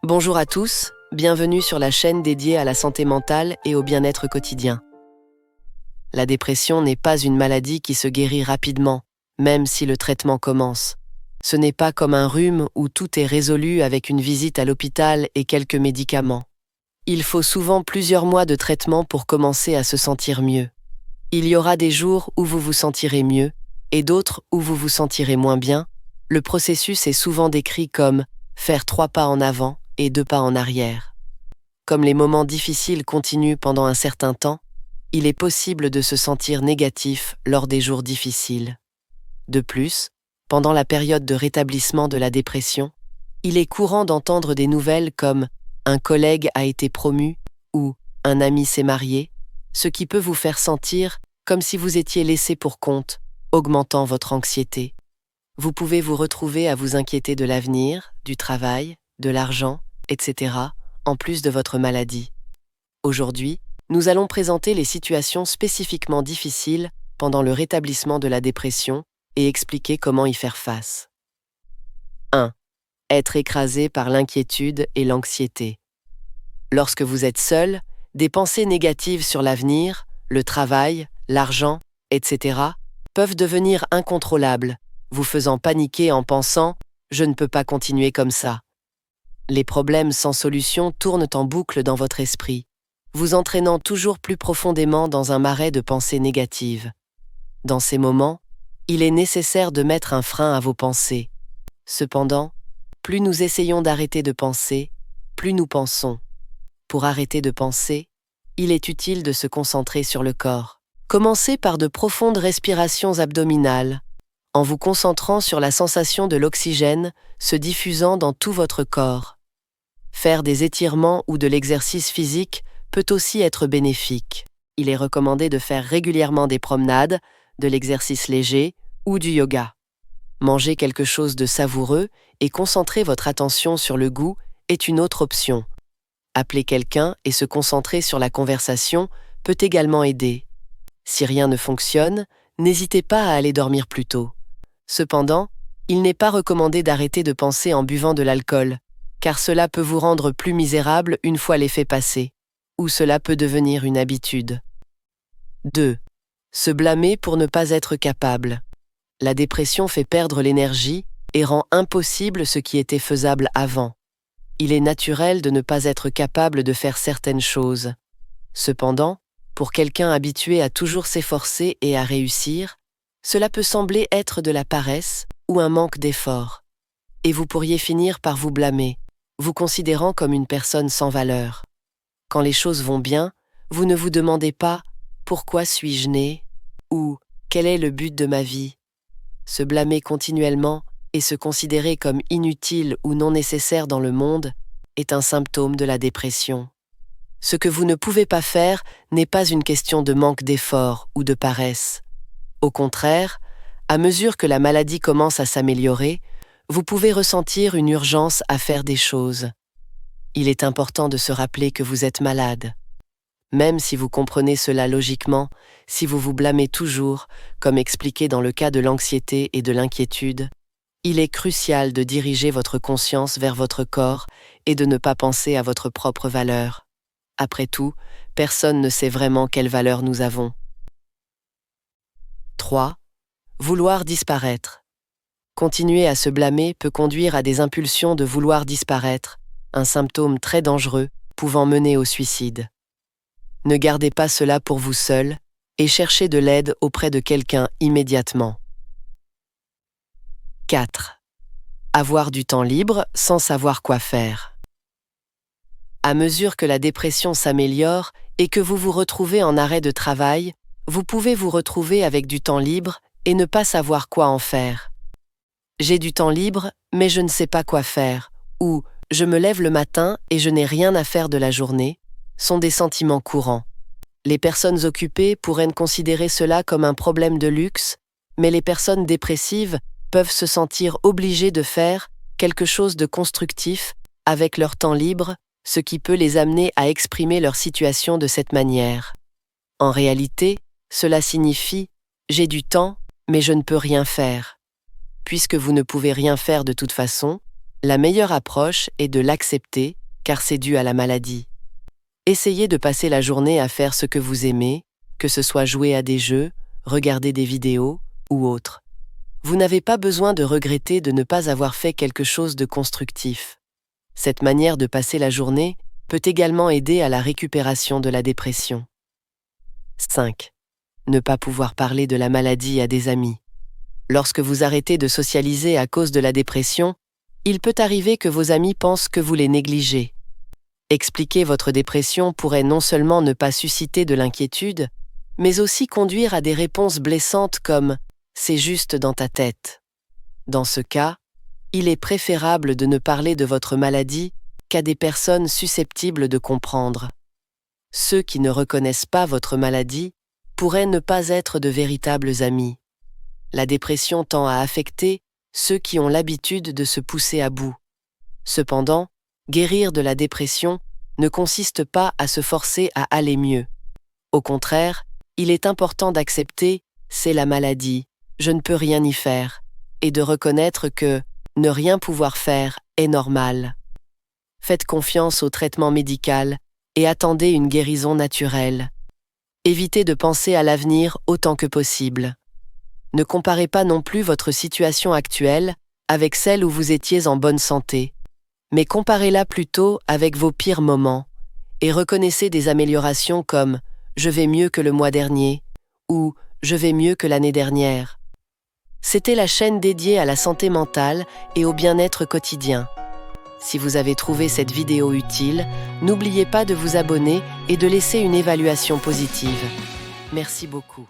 Bonjour à tous, bienvenue sur la chaîne dédiée à la santé mentale et au bien-être quotidien. La dépression n'est pas une maladie qui se guérit rapidement, même si le traitement commence. Ce n'est pas comme un rhume où tout est résolu avec une visite à l'hôpital et quelques médicaments. Il faut souvent plusieurs mois de traitement pour commencer à se sentir mieux. Il y aura des jours où vous vous sentirez mieux et d'autres où vous vous sentirez moins bien. Le processus est souvent décrit comme faire 3 pas en avant et 2 pas en arrière. Comme les moments difficiles continuent pendant un certain temps, il est possible de se sentir négatif lors des jours difficiles. De plus, pendant la période de rétablissement de la dépression, il est courant d'entendre des nouvelles comme « un collègue a été promu » ou « un ami s'est marié », ce qui peut vous faire sentir comme si vous étiez laissé pour compte, augmentant votre anxiété. Vous pouvez vous retrouver à vous inquiéter de l'avenir, du travail, de l'argent, etc., en plus de votre maladie. Aujourd'hui, nous allons présenter les situations spécifiquement difficiles pendant le rétablissement de la dépression et expliquer comment y faire face. 1. Être écrasé par l'inquiétude et l'anxiété. Lorsque vous êtes seul, des pensées négatives sur l'avenir, le travail, l'argent, etc., peuvent devenir incontrôlables, vous faisant paniquer en pensant « je ne peux pas continuer comme ça ». Les problèmes sans solution tournent en boucle dans votre esprit, vous entraînant toujours plus profondément dans un marais de pensées négatives. Dans ces moments, il est nécessaire de mettre un frein à vos pensées. Cependant, plus nous essayons d'arrêter de penser, plus nous pensons. Pour arrêter de penser, il est utile de se concentrer sur le corps. Commencez par de profondes respirations abdominales, en vous concentrant sur la sensation de l'oxygène se diffusant dans tout votre corps. Faire des étirements ou de l'exercice physique peut aussi être bénéfique. Il est recommandé de faire régulièrement des promenades, de l'exercice léger ou du yoga. Manger quelque chose de savoureux et concentrer votre attention sur le goût est une autre option. Appeler quelqu'un et se concentrer sur la conversation peut également aider. Si rien ne fonctionne, n'hésitez pas à aller dormir plus tôt. Cependant, il n'est pas recommandé d'arrêter de penser en buvant de l'alcool, car cela peut vous rendre plus misérable une fois l'effet passé, ou cela peut devenir une habitude. 2. Se blâmer pour ne pas être capable. La dépression fait perdre l'énergie et rend impossible ce qui était faisable avant. Il est naturel de ne pas être capable de faire certaines choses. Cependant, pour quelqu'un habitué à toujours s'efforcer et à réussir, cela peut sembler être de la paresse ou un manque d'effort. Et vous pourriez finir par vous blâmer, vous considérant comme une personne sans valeur. Quand les choses vont bien, vous ne vous demandez pas « pourquoi suis-je né ?» ou « quel est le but de ma vie ?» Se blâmer continuellement et se considérer comme inutile ou non nécessaire dans le monde est un symptôme de la dépression. Ce que vous ne pouvez pas faire n'est pas une question de manque d'effort ou de paresse. Au contraire, à mesure que la maladie commence à s'améliorer, vous pouvez ressentir une urgence à faire des choses. Il est important de se rappeler que vous êtes malade. Même si vous comprenez cela logiquement, si vous vous blâmez toujours, comme expliqué dans le cas de l'anxiété et de l'inquiétude, il est crucial de diriger votre conscience vers votre corps et de ne pas penser à votre propre valeur. Après tout, personne ne sait vraiment quelle valeur nous avons. 3. Vouloir disparaître. Continuer à se blâmer peut conduire à des impulsions de vouloir disparaître, un symptôme très dangereux pouvant mener au suicide. Ne gardez pas cela pour vous seul et cherchez de l'aide auprès de quelqu'un immédiatement. 4. Avoir du temps libre sans savoir quoi faire. À mesure que la dépression s'améliore et que vous vous retrouvez en arrêt de travail, vous pouvez vous retrouver avec du temps libre et ne pas savoir quoi en faire. J'ai du temps libre, mais je ne sais pas quoi faire, ou je me lève le matin et je n'ai rien à faire de la journée, sont des sentiments courants. Les personnes occupées pourraient considérer cela comme un problème de luxe, mais les personnes dépressives peuvent se sentir obligées de faire quelque chose de constructif avec leur temps libre, ce qui peut les amener à exprimer leur situation de cette manière. En réalité, cela signifie « j'ai du temps, mais je ne peux rien faire ». Puisque vous ne pouvez rien faire de toute façon, La meilleure approche est de l'accepter, car c'est dû à la maladie. Essayez de passer la journée à faire ce que vous aimez, que ce soit jouer à des jeux, regarder des vidéos ou autre. Vous n'avez pas besoin de regretter de ne pas avoir fait quelque chose de constructif. Cette manière de passer la journée peut également aider à la récupération de la dépression. 5. Ne pas pouvoir parler de la maladie à des amis. Lorsque vous arrêtez de socialiser à cause de la dépression, il peut arriver que vos amis pensent que vous les négligez. Expliquer votre dépression pourrait non seulement ne pas susciter de l'inquiétude, mais aussi conduire à des réponses blessantes comme « c'est juste dans ta tête ». Dans ce cas, il est préférable de ne parler de votre maladie qu'à des personnes susceptibles de comprendre. Ceux qui ne reconnaissent pas votre maladie pourraient ne pas être de véritables amis. La dépression tend à affecter ceux qui ont l'habitude de se pousser à bout. Cependant, guérir de la dépression ne consiste pas à se forcer à aller mieux. Au contraire, il est important d'accepter « c'est la maladie, je ne peux rien y faire » et de reconnaître que ne rien pouvoir faire est normal. Faites confiance au traitement médical et attendez une guérison naturelle. Évitez de penser à l'avenir autant que possible. Ne comparez pas non plus votre situation actuelle avec celle où vous étiez en bonne santé, mais comparez-la plutôt avec vos pires moments et reconnaissez des améliorations comme « je vais mieux que le mois dernier » ou « je vais mieux que l'année dernière ». C'était la chaîne dédiée à la santé mentale et au bien-être quotidien. Si vous avez trouvé cette vidéo utile, n'oubliez pas de vous abonner et de laisser une évaluation positive. Merci beaucoup.